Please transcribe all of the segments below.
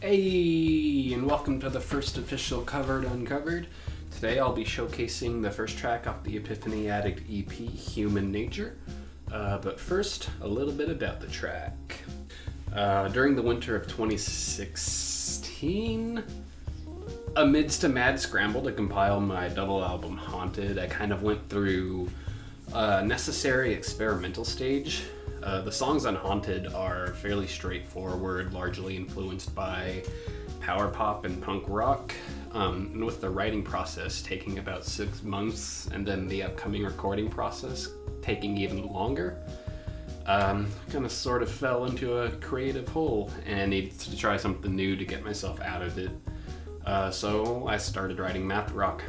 Hey, and welcome to the first official Covered Uncovered. Today I'll be showcasing the first track off the Epiphany Addict EP, Human Nature. But first, a little bit about the track. During the winter of 2016, amidst a mad scramble to compile my double album Haunted, I kind of went through a necessary experimental stage. The songs on Haunted are fairly straightforward, largely influenced by power pop and punk rock, and with the writing process taking about 6 months and then the upcoming recording process taking even longer, kind of sort of fell into a creative hole and needed to try something new to get myself out of it. So I started writing math rock.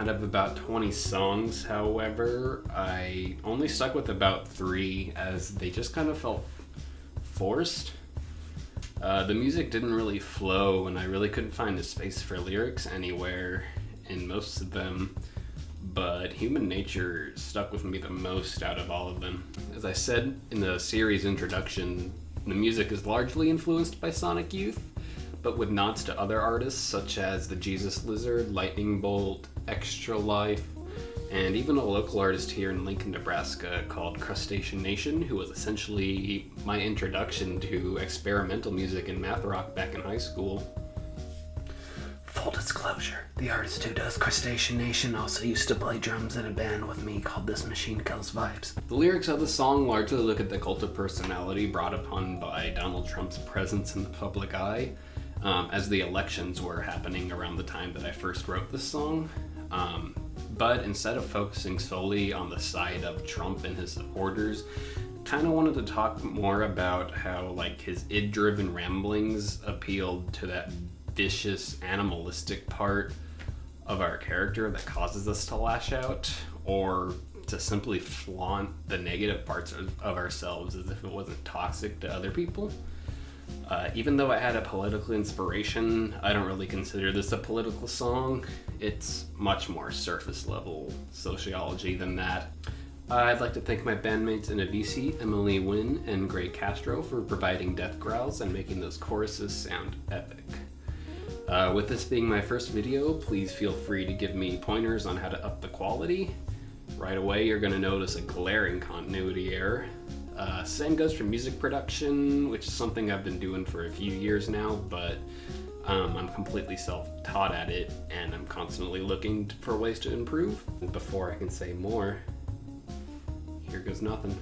Out of about 20 songs, however, I only stuck with about 3 as they just kind of felt forced. The music didn't really flow and I really couldn't find a space for lyrics anywhere in most of them, but Human Nature stuck with me the most out of all of them. As I said in the series introduction, the music is largely influenced by Sonic Youth, but with nods to other artists such as the Jesus Lizard, Lightning Bolt, Extra Life, and even a local artist here in Lincoln, Nebraska called Crustacean Nation, who was essentially my introduction to experimental music and math rock back in high school. Full disclosure, the artist who does Crustacean Nation also used to play drums in a band with me called This Machine Kills Vibes. The lyrics of the song largely look at the cult of personality brought upon by Donald Trump's presence in the public eye, as the elections were happening around the time that I first wrote this song. But instead of focusing solely on the side of Trump and his supporters, kind of wanted to talk more about how his id-driven ramblings appealed to that vicious, animalistic part of our character that causes us to lash out, or to simply flaunt the negative parts of ourselves as if it wasn't toxic to other people. Even though it had a political inspiration, I don't really consider this a political song. It's much more surface level sociology than that. I'd like to thank my bandmates in Avicii, Emily Wynn, and Gray Castro for providing death growls and making those choruses sound epic. With this being my first video, please feel free to give me pointers on how to up the quality. Right away, you're going to notice a glaring continuity error. Same goes for music production, which is something I've been doing for a few years now, but I'm completely self-taught at it, and I'm constantly looking for ways to improve. And before I can say more, here goes nothing.